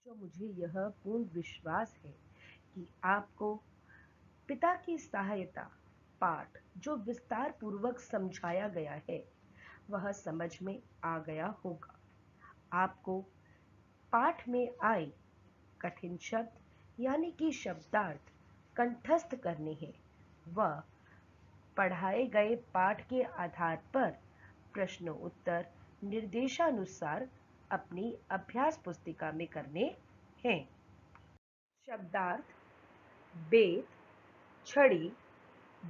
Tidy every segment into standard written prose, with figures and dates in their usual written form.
तो मुझे यह पूर्ण विश्वास है कि आपको पिता की सहायता पाठ जो विस्तार पूर्वक समझाया गया है वह समझ में आ गया होगा। आपको पाठ में आए कठिन शब्द यानी कि शब्दार्थ कंठस्थ करने हैं व पढ़ाए गए पाठ के आधार पर प्रश्न उत्तर निर्देशानुसार अपनी अभ्यास पुस्तिका में करने हैं। शब्दार्थ बेत, छड़ी,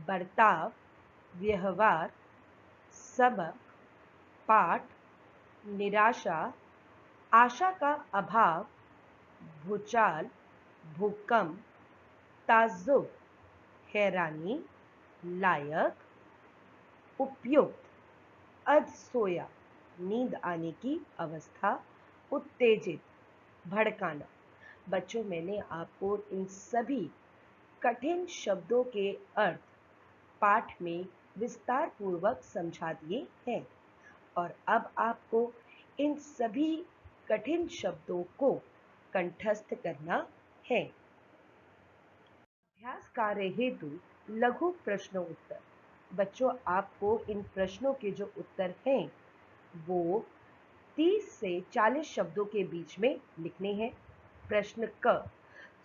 बर्ताव, व्यवहार, सबक, पाठ, निराशा, आशा का अभाव, भूचाल, भूकंप, ताज्जुब, हैरानी, लायक, उपयुक्त, अध सोया, नींद आने की अवस्था, उत्तेजित, भड़काना। बच्चों, मैंने आपको इन सभी कठिन शब्दों के अर्थ पाठ में विस्तार पूर्वक समझा दिए हैं और अब आपको इन सभी कठिन शब्दों को कंठस्थ करना है। अभ्यास कार्य हेतु लघु प्रश्न उत्तर। बच्चों, आपको इन प्रश्नों के जो उत्तर हैं वो 30 से 40 शब्दों के बीच में लिखने हैं। प्रश्न क,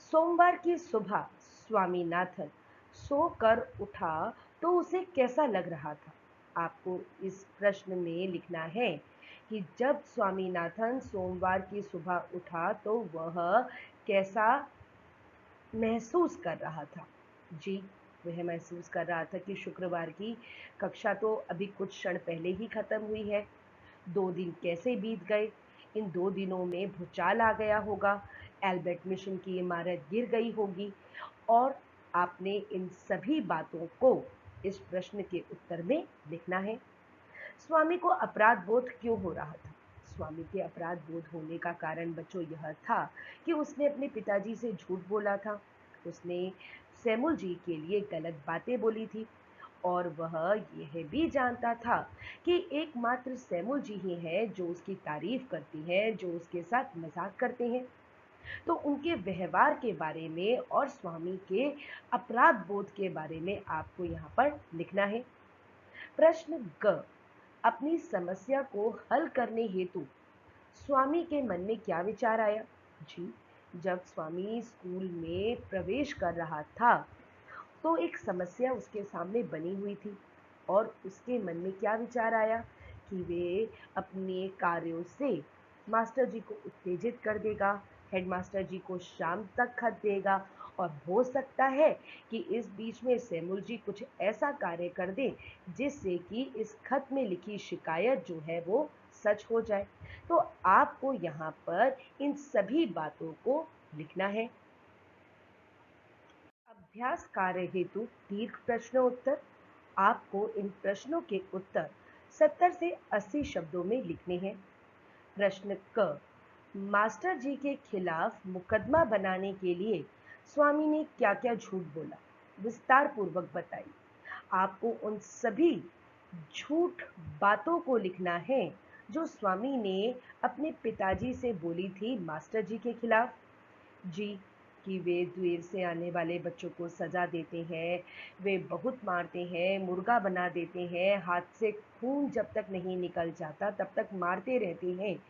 सोमवार की सुबह स्वामीनाथन सोकर उठा तो उसे कैसा लग रहा था। आपको इस प्रश्न में लिखना है कि जब स्वामीनाथन सोमवार की सुबह उठा तो वह कैसा महसूस कर रहा था। जी, वह महसूस कर रहा था कि शुक्रवार की कक्षा तो अभी कुछ क्षण पहले ही खत्म हुई है। 2 दिन कैसे बीत गए, इन 2 दिनों में भूचाल आ गया होगा, एल्बर्ट मिशन की इमारत गिर गई होगी और आपने इन सभी बातों को इस प्रश्न के उत्तर में लिखना है। स्वामी को अपराध बोध क्यों हो रहा था। स्वामी के अपराध बोध होने का कारण बच्चों यह था कि उसने अपने पिताजी से झूठ बोला था। उसने सैमुअल जी के लिए गलत बातें बोली थी और वह यह भी जानता था कि एकमात्र सैमुअल जी ही हैं जो उसकी तारीफ करती हैं, जो उसके साथ मजाक करते हैं। तो उनके व्यवहार के बारे में और स्वामी के अपराध बोध के बारे में आपको यहाँ पर लिखना है। प्रश्न ग, अपनी समस्या को हल करने हेतु स्वामी के मन में क्या विचार आया। जी, जब स्वामी स्कूल में प्रवेश कर रहा था तो एक समस्या उसके सामने बनी हुई थी और उसके मन में क्या विचार आया कि वे अपने कार्यों से मास्टर जी को उत्तेजित कर देगा, हेडमास्टर जी को शाम तक खत देगा और हो सकता है कि इस बीच में सैमुअल जी कुछ ऐसा कार्य कर दे जिससे कि इस खत में लिखी शिकायत जो है वो सच हो जाए। तो आपको यहाँ पर इन सभी बातों को लिखना है। अभ्यास कार्य हेतु दीर्घ प्रश्न उत्तर। आपको इन प्रश्नों के उत्तर 70 से 80 शब्दों में लिखने हैं। प्रश्न क, मास्टर जी के खिलाफ मुकदमा बनाने के लिए स्वामी ने क्या क्या झूठ बोला, विस्तार पूर्वक बताइए। आपको उन सभी झूठ बातों को लिखना है जो स्वामी ने अपने पिताजी से बोली थी मास्टर जी के खिलाफ। जी, कि वे देर से आने वाले बच्चों को सजा देते हैं, वे बहुत मारते हैं, मुर्गा बना देते हैं, हाथ से खून जब तक नहीं निकल जाता तब तक मारते रहते हैं।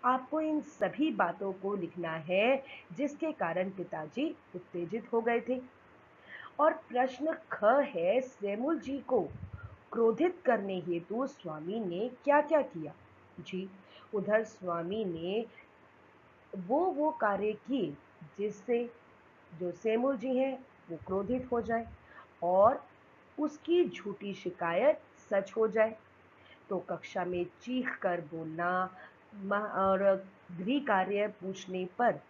आपको इन सभी बातों को लिखना है जिसके कारण पिताजी उत्तेजित हो गए थे। और प्रश्न ख है, सैमुअल जी को क्रोधित करने हेतु स्वामी ने क्या क्या किया। जी, उधर स्वामी ने वो कार्य किए जिससे जो सैमुअल जी हैं वो क्रोधित हो जाए और उसकी झूठी शिकायत सच हो जाए। तो कक्षा में चीख कर बोलना और गृह कार्य पूछने पर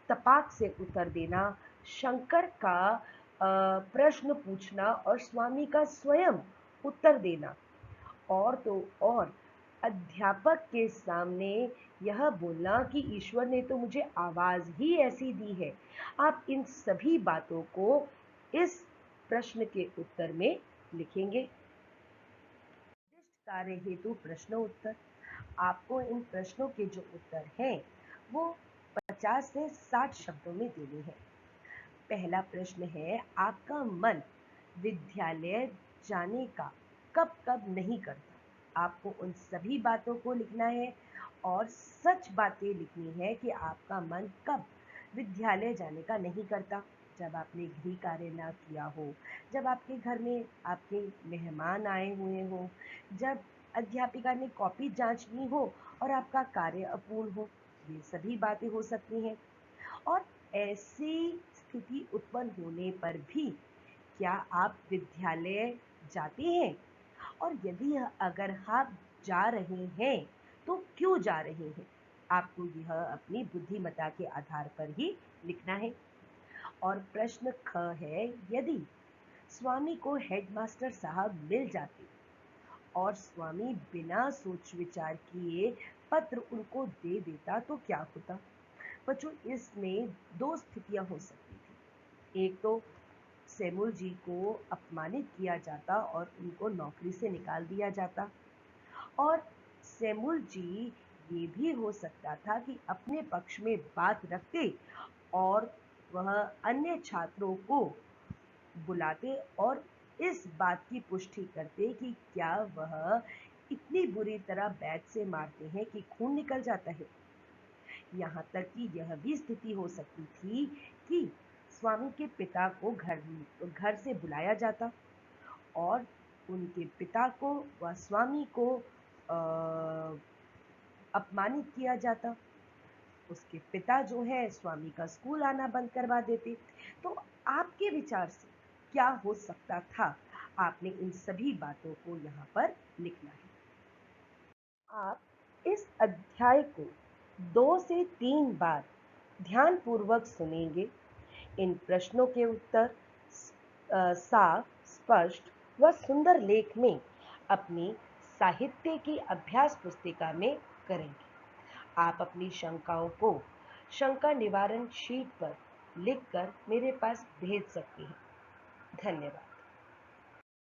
तपाक से उत्तर देना, शंकर का प्रश्न पूछना और स्वामी का स्वयं उत्तर देना और तो और अध्यापक के सामने यह बोलना कि ईश्वर ने तो मुझे आवाज ही ऐसी दी है। आप इन सभी बातों को इस प्रश्न के उत्तर में लिखेंगे। निर्दिष्ट कार्य हेतु प्रश्न उत्तर। आपको इन प्रश्नों के जो उत्तर हैं वो 50 से 60 शब्दों में देने हैं। पहला प्रश्न है, आपका मन विद्यालय जाने का कब कब नहीं करता। आपको उन सभी बातों को लिखना है और सच बातें लिखनी है कि आपका मन कब विद्यालय जाने का नहीं करता। जब आपने गृह कार्य ना किया हो, जब आपके घर में आपके मेहमान आए हुए हो, जब अध्यापिका ने कॉपी जांचनी हो और आपका कार्य अपूर्ण हो, ये सभी बातें हो सकती हैं। और ऐसी स्थिति उत्पन्न होने पर भी क्या आप विद्यालय जाते हैं? और यदि अगर आप जा रहे हैं तो क्यों जा रहे हैं? आपको यह अपनी बुद्धिमत्ता के आधार पर ही लिखना है। और प्रश्न ख है, यदि स्वामी को हेडमास्टर साहब मिल जाते और स्वामी बिना सोच विचार किए पत्र उनको दे देता तो क्या होता? बच्चों, इसमें दो स्थितियां हो सकती थी। एक तो सेमुल जी को अपमानित किया जाता और उनको नौकरी से निकाल दिया जाता, और सेमुल जी ये भी हो सकता था कि अपने पक्ष में बात रखते और वह अन्य छात्रों को बुलाते और इस बात की पुष्टि करते कि क्या वह इतनी बुरी तरह बैट से मारते हैं कि खून निकल जाता है। यहाँ तक कि यह भी स्थिति हो सकती थी कि स्वामी के पिता को घर से बुलाया जाता और उनके पिता को व स्वामी को अपमानित किया जाता। उसके पिता जो है स्वामी का स्कूल आना बंद करवा देते। तो आपके विचार से क्या हो सकता था? आपने इन सभी बातों को यहाँ पर लिखना है। आप इस अध्याय को 2 से 3 बार ध्यानपूर्वक सुनेंगे। इन प्रश्नों के उत्तर साफ, स्पष्ट व सुंदर लेख में अपनी साहित्य की अभ्यास पुस्तिका में करेंगे। आप अपनी शंकाओं को शंका निवारण शीट पर लिखकर मेरे पास भेज सकते हैं। धन्यवाद।